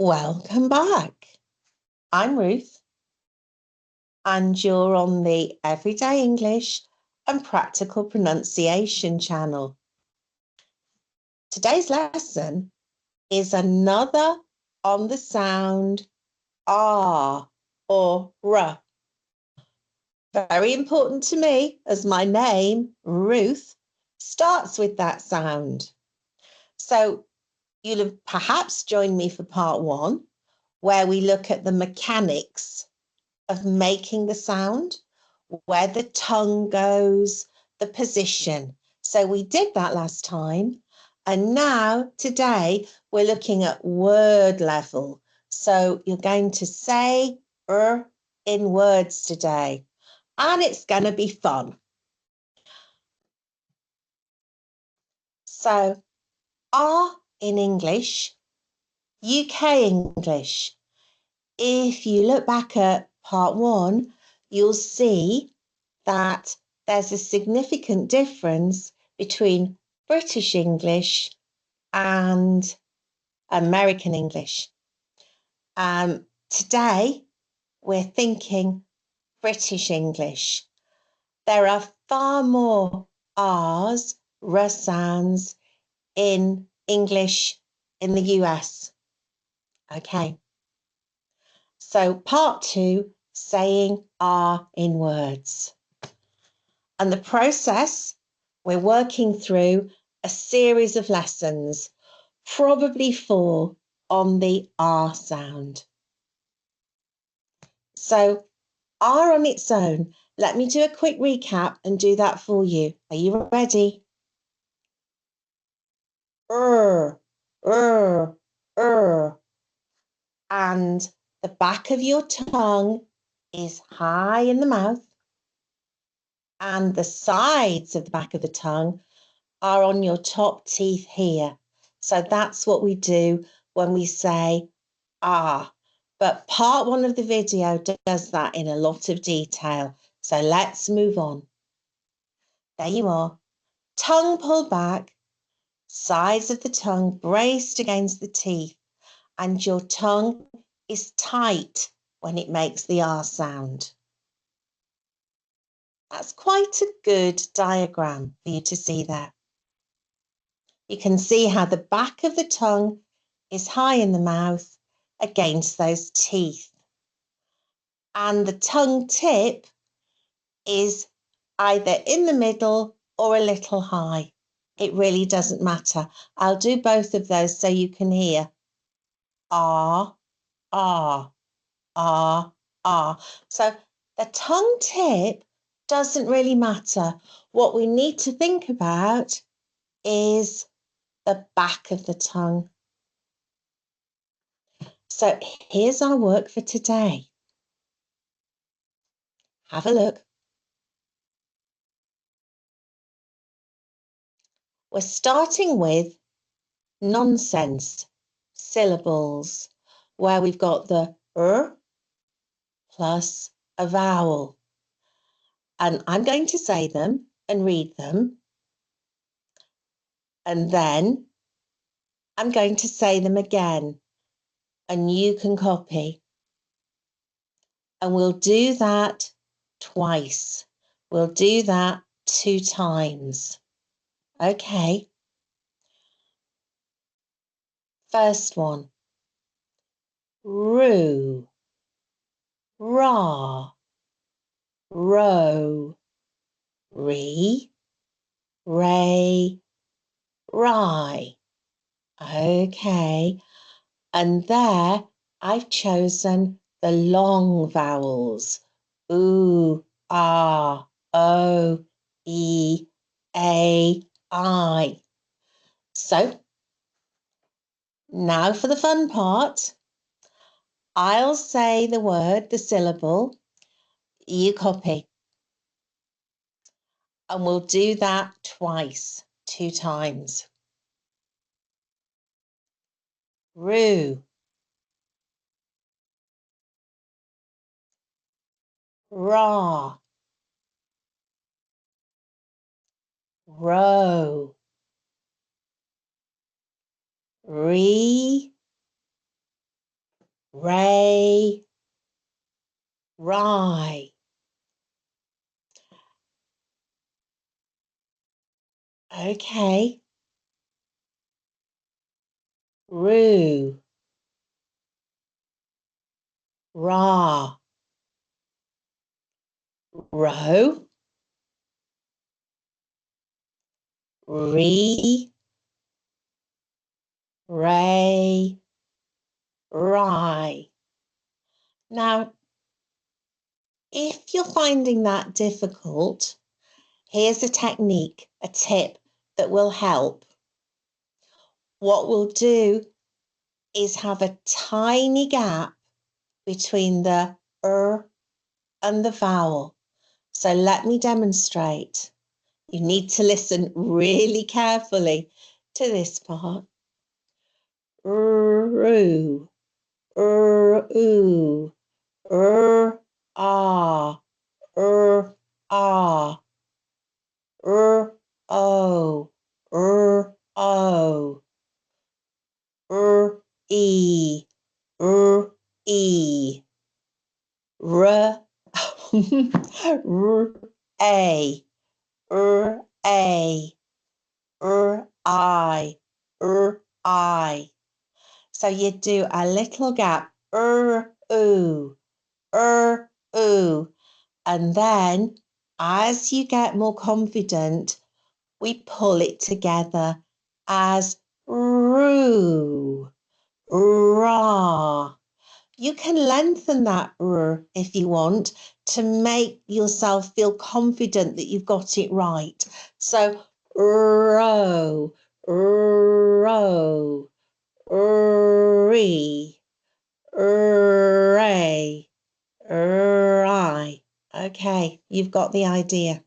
Welcome back. I'm Ruth, and you're on the Everyday English and Practical Pronunciation channel. Today's lesson is another on the sound R or R. Very important to me, as my name, Ruth, starts with that sound. So you'll have perhaps joined me for part 1, where we look at the mechanics of making the sound, where the tongue goes, the position. So we did that last time. And now, today, we're looking at word level. So you're going to say in words today. And it's going to be fun. So R in English, UK English. If you look back at part 1, you'll see that there's a significant difference between British English and American English. Today, we're thinking British English. There are far more R's, R sounds in English in the US. Okay. So part 2, saying R in words. And the process, we're working through a series of lessons, probably 4 on the R sound. So R on its own, let me do a quick recap and do that for you. Are you ready? And the back of your tongue is high in the mouth, and the sides of the back of the tongue are on your top teeth here. So that's what we do when we say ah. But part 1 of the video does that in a lot of detail. So let's move on. There you are. Tongue pulled back, sides of the tongue braced against the teeth, and your tongue is tight when it makes the R sound. That's quite a good diagram for you to see there. You can see how the back of the tongue is high in the mouth against those teeth. And the tongue tip is either in the middle or a little high. It really doesn't matter. I'll do both of those so you can hear. R, R, R, R. So the tongue tip doesn't really matter. What we need to think about is the back of the tongue. So here's our work for today. Have a look. We're starting with nonsense syllables, where we've got the plus a vowel. And I'm going to say them and read them. And then I'm going to say them again, and you can copy. And we'll do that twice. We'll do that 2 times. Okay. First one. Roo, ra, row, re, ray, rye. Okay. And there I've chosen the long vowels. Oo, ah, o, e, a, I. So now for the fun part. I'll say the word, the syllable, you copy. And we'll do that twice, 2 times. Roo, ra, row, re, ray, rye. Okay. Roo, ra, row, re, ray, rye. Now, if you're finding that difficult, here's a technique, a tip that will help. What we'll do is have a tiny gap between the and the vowel. So let me demonstrate. You need to listen really carefully to this part. Roo, ooh, ah, ah, oh, oh, e, e, r, a, a, I. So you do a little gap, ooh, ooh. And then as you get more confident, we pull it together as roo, ra. You can lengthen that r if you want to make yourself feel confident that you've got it right. So row, row, ree, ray, rye. Okay, you've got the idea.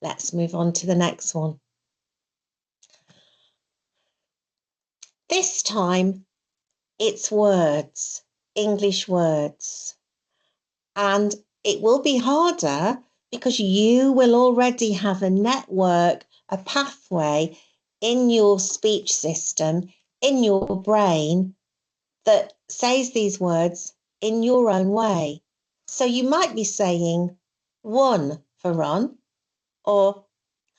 Let's move on to the next one. This time it's words, English words. And it will be harder because you will already have a network, a pathway in your speech system, in your brain that says these words in your own way. So you might be saying one for run or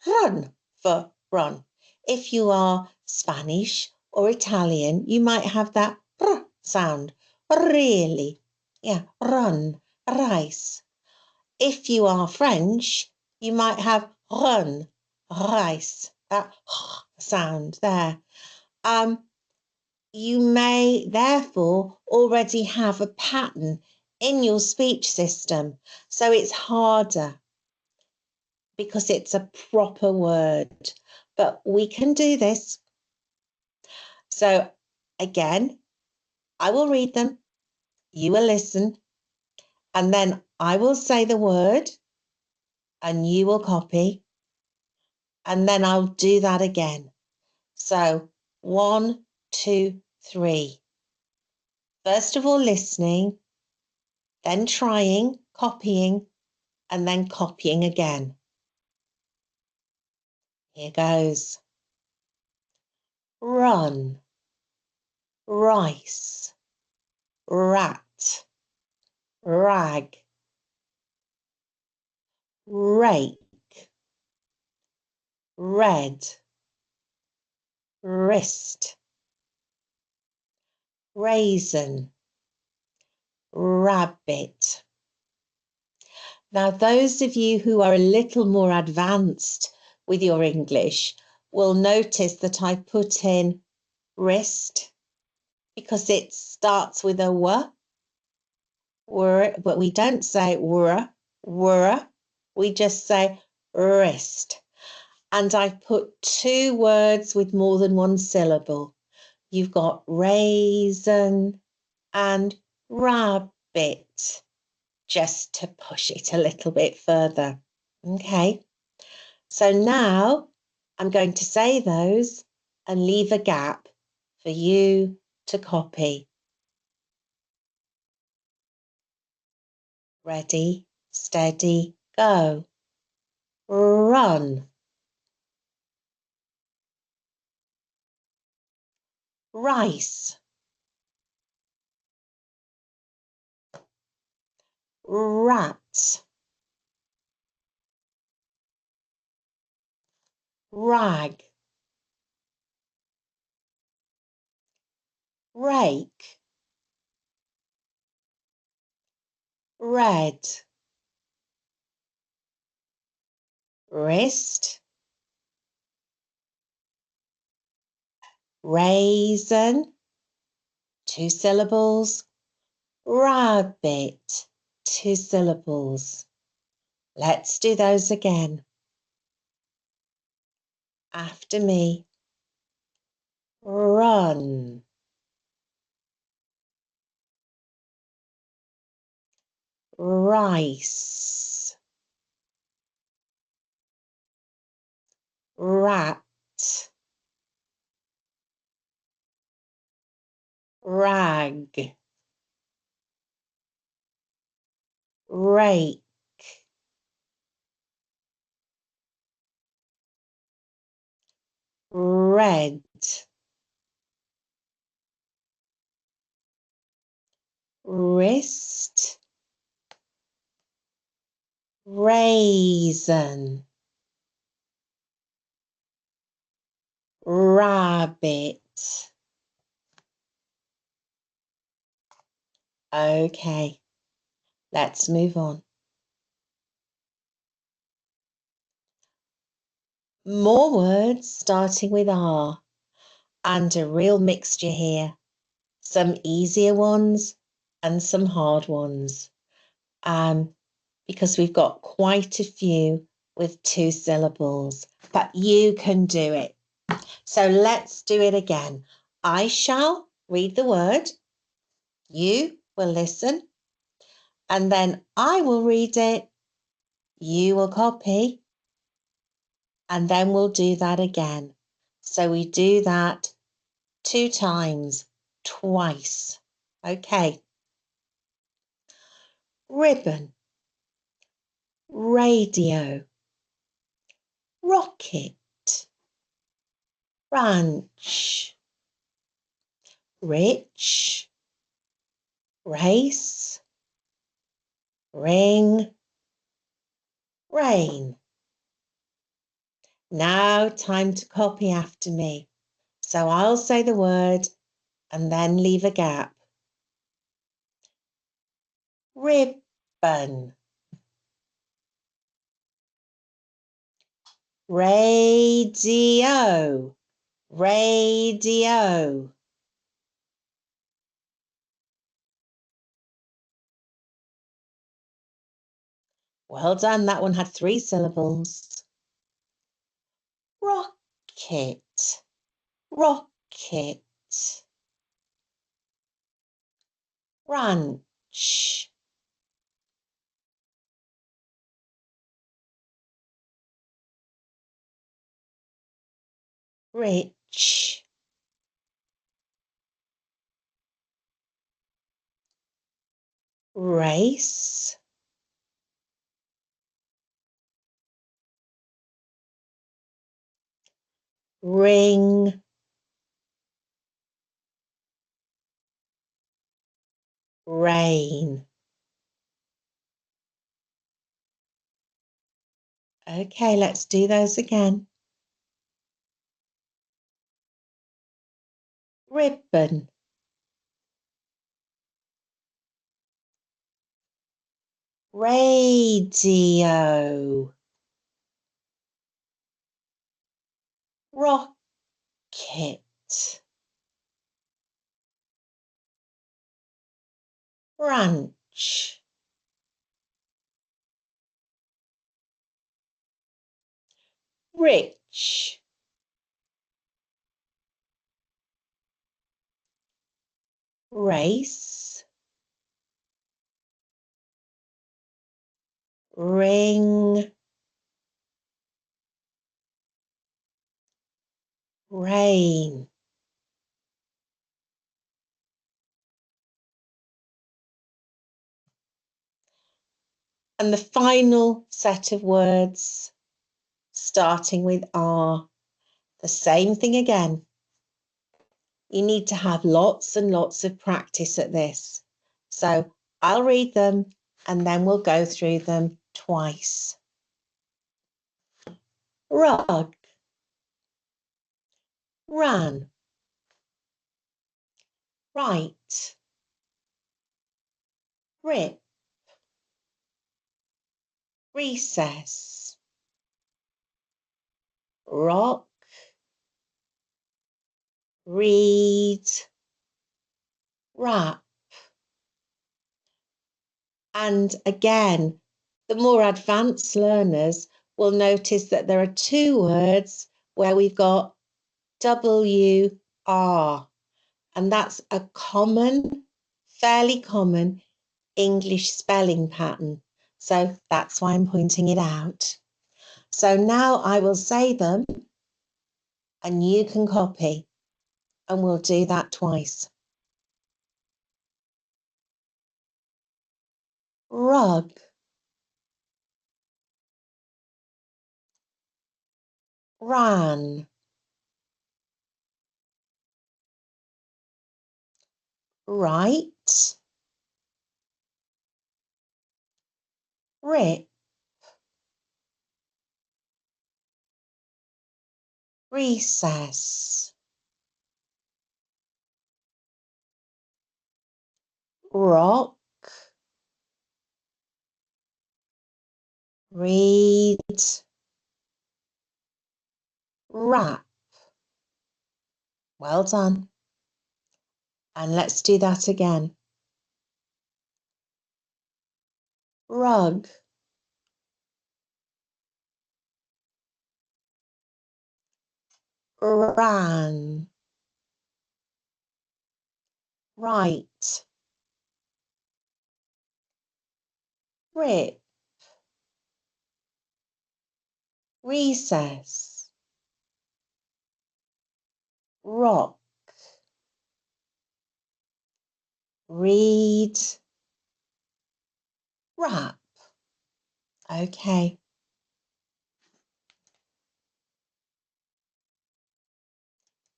run for run. If you are Spanish or Italian, you might have that r sound. Really. Yeah, run, rice. If you are French, you might have run, rice. That sound there. You may therefore already have a pattern in your speech system. So it's harder because it's a proper word. But we can do this. So again, I will read them, you will listen, and then I will say the word and you will copy, and then I'll do that again. So 1, 2, 3. First of all, listening, then trying, copying, and then copying again. Here goes. Run, rice, rat, rag, rake, red, wrist, raisin, rabbit. Now, those of you who are a little more advanced with your English will notice that I put in wrist because it starts with a w, but we don't say were, we just say wrist. And I put 2 words with more than 1 syllable. You've got raisin and rabbit, just to push it a little bit further. Okay, so now I'm going to say those and leave a gap for you to copy. Ready, steady, go. Run. Rice. rat, rag, rake, red, wrist, raisin, 2 syllables, rabbit, 2 syllables. Let's do those again. After me. Run, rice, rat, rag, rake, red, wrist, raisin, rabbit. Okay, let's move on. More words starting with R, and a real mixture here. Some easier ones and some hard ones. Because we've got quite a few with 2 syllables, but you can do it. So let's do it again. I shall read the word. You will listen, and then I will read it. You will copy, and then we'll do that again. So we do that 2 times, twice. Okay. Ribbon, radio, rocket, ranch, rich, race, ring, rain. Now time to copy after me. So I'll say the word and then leave a gap. Ribbon, radio, radio. Well done, that one had 3 syllables. Rocket, rocket, ranch, rich, race, ring, rain. Okay, let's do those again. Ribbon, radio, rocket, ranch, rich, race, ring, rain. And the final set of words starting with R, the same thing again. You need to have lots and lots of practice at this. So I'll read them and then we'll go through them twice. Rug, ran, right, rip, recess, rock, read, wrap. And again, the more advanced learners will notice that there are two words where we've got WR, and that's a common, fairly common English spelling pattern. So that's why I'm pointing it out. So now I will say them and you can copy, and we'll do that twice. Rug, ran, right, rip, recess, rock, read, wrap. Well done. And let's do that again. Rug, ran, right, rip, recess, rock, read, wrap. Okay.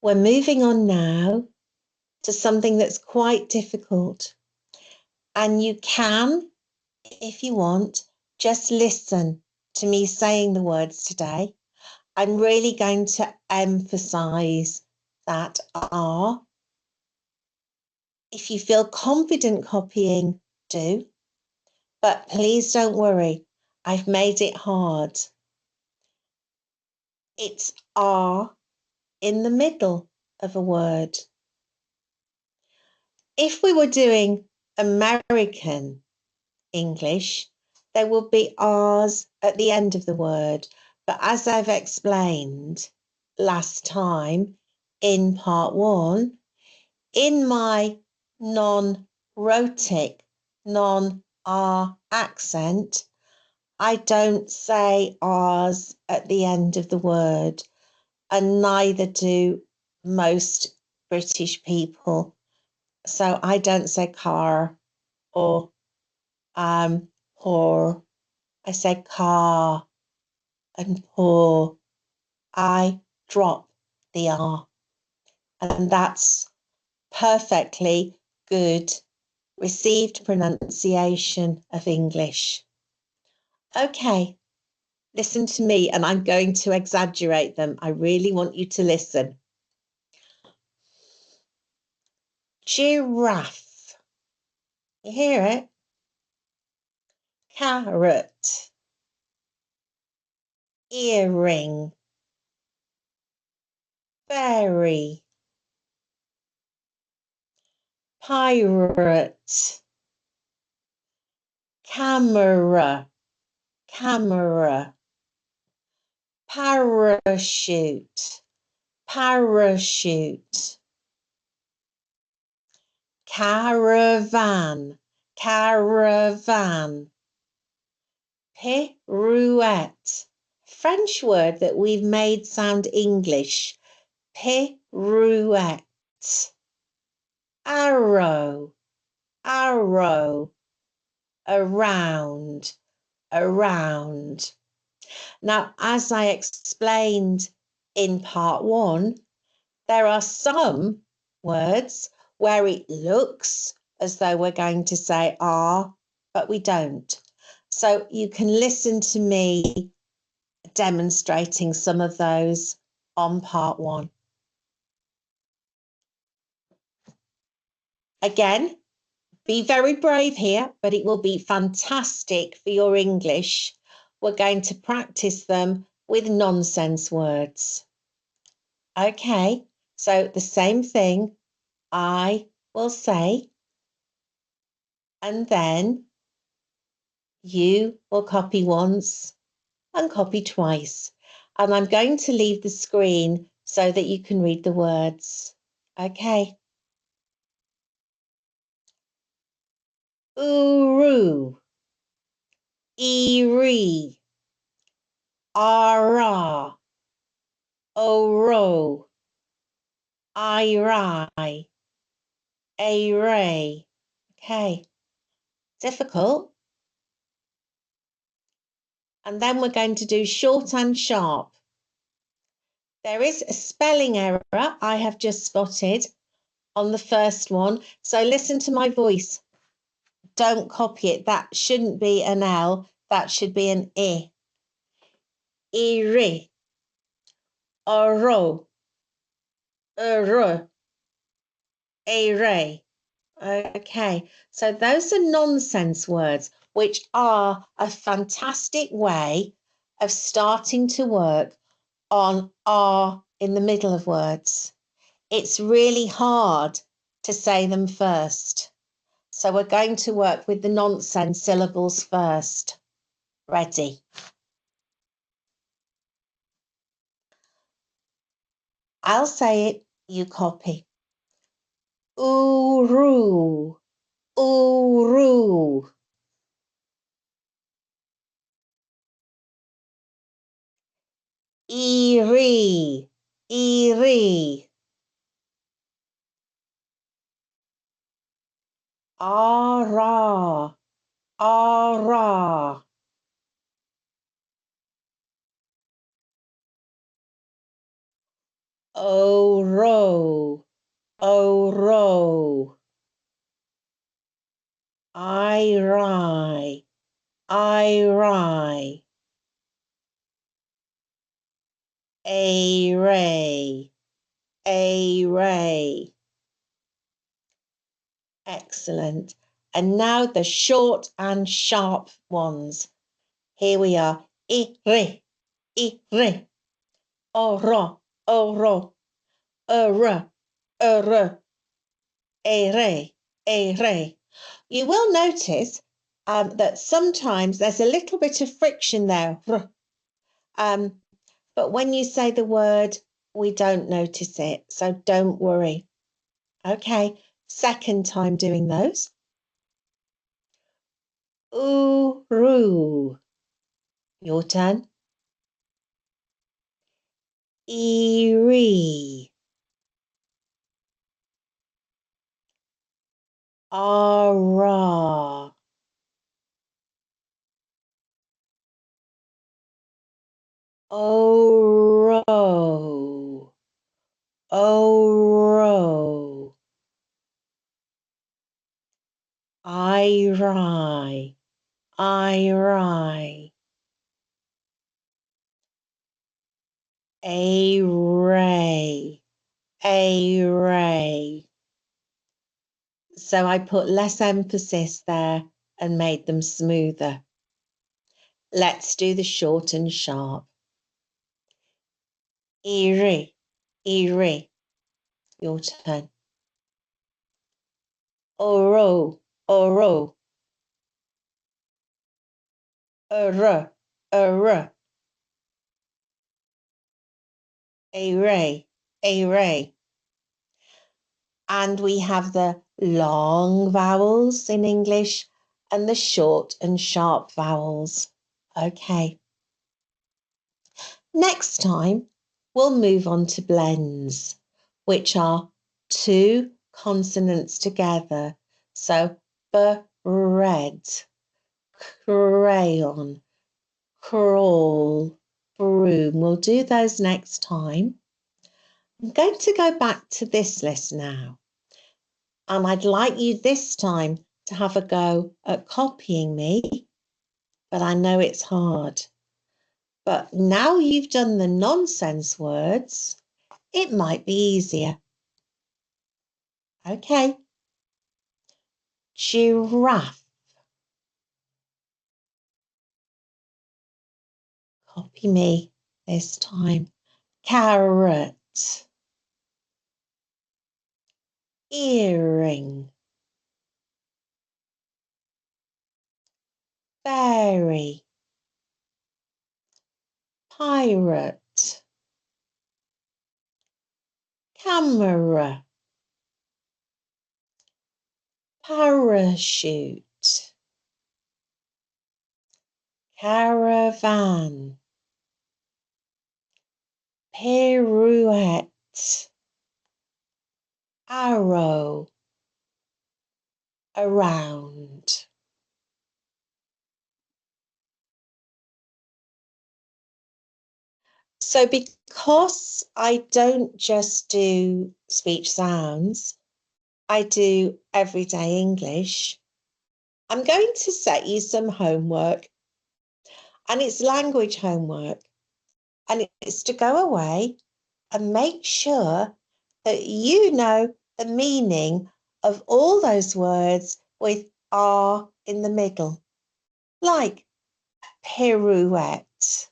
We're moving on now to something that's quite difficult. And you can, if you want, just listen to me saying the words today. I'm really going to emphasize that R. If you feel confident copying, do. But please don't worry, I've made it hard. It's R in the middle of a word. If we were doing American English, there would be R's at the end of the word. But as I've explained last time in part 1, in my non-rhotic, non-R accent, I don't say R's at the end of the word, and neither do most British people. So I don't say car or pour. I say car and pour. I drop the R, and that's perfectly good received pronunciation of English. Okay, listen to me, and I'm going to exaggerate them. I really want you to listen. Giraffe. You hear it? Carrot. Earring. Fairy. Pirate. Camera. Camera. Parachute. Parachute. Caravan. Caravan. Pirouette. French word that we've made sound English. Pirouette. Arrow. Arrow. Around. Around. Now, as I explained in part 1, there are some words where it looks as though we're going to say R, but we don't. So you can listen to me demonstrating some of those on part 1. Again, be very brave here, but it will be fantastic for your English. We're going to practice them with nonsense words. Okay, so the same thing I will say, and then you will copy once and copy twice. And I'm going to leave the screen so that you can read the words. Okay. Uru, Eri, Ara, Oro, Irai, Aray. Okay. Difficult. And then we're going to do short and sharp. There is a spelling error I have just spotted on the first one. So listen to my voice. Don't copy it. That shouldn't be an L. That should be an I. Iri, oro, uru, ere. Okay, so those are nonsense words, which are a fantastic way of starting to work on R in the middle of words. It's really hard to say them first. So we're going to work with the nonsense syllables first. Ready? I'll say it, you copy. Uru, uru. Iri, iri. Ara, ara. Oro, oro. Irai, irai. Array, array. Excellent. And now the short and sharp ones. Here we are. Ire, ire. Oro, oro. Ere, ere. Ere, ere. You will notice that sometimes there's a little bit of friction there. But when you say the word, we don't notice it. So don't worry. Okay, second time doing those. Uru. Your turn. Eerie. Ara. Oro. Oro. Irai. Irai. Array. Array. So I put less emphasis there and made them smoother. Let's do the short and sharp. Eerie, eerie. Your turn. Oro, oro. Ere, ere. Array, array. And we have the long vowels in English and the short and sharp vowels. Okay. Next time, we'll move on to blends, which are two consonants together. So, bread, crayon, crawl, broom. We'll do those next time. I'm going to go back to this list now. And I'd like you this time to have a go at copying me, but I know it's hard. But now you've done the nonsense words, it might be easier. Okay. Giraffe. Copy me this time. Carrot. Earring. Fairy. Pirate. Camera. Parachute. Caravan. Pirouette. Arrow. Around. So because I don't just do speech sounds, I do everyday English, I'm going to set you some homework, and it's language homework, and it's to go away and make sure that you know the meaning of all those words with R in the middle, like pirouette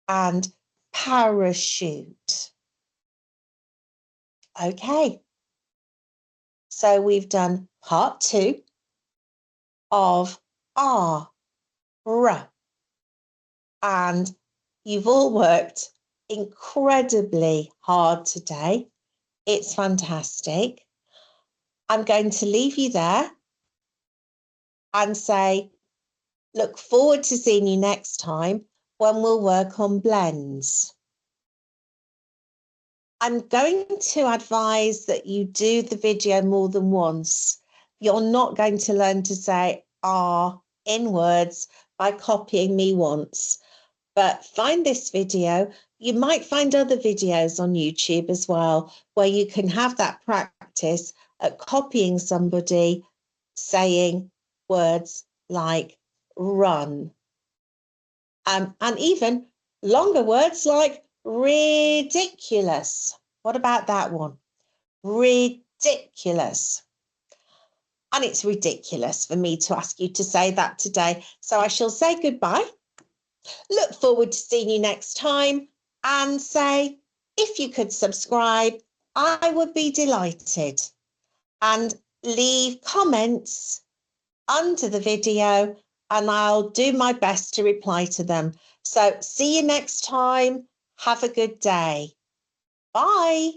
and parachute. Okay, so we've done part 2 of R, and you've all worked incredibly hard today. It's fantastic. I'm going to leave you there and say, look forward to seeing you next time when we'll work on blends. I'm going to advise that you do the video more than once. You're not going to learn to say R in words by copying me once, but find this video. You might find other videos on YouTube as well, where you can have that practice at copying somebody saying words like run. And even longer words like ridiculous. What about that one? Ridiculous. And it's ridiculous for me to ask you to say that today. So I shall say goodbye. Look forward to seeing you next time, and say, if you could subscribe, I would be delighted. And leave comments under the video, and I'll do my best to reply to them. So see you next time. Have a good day. Bye.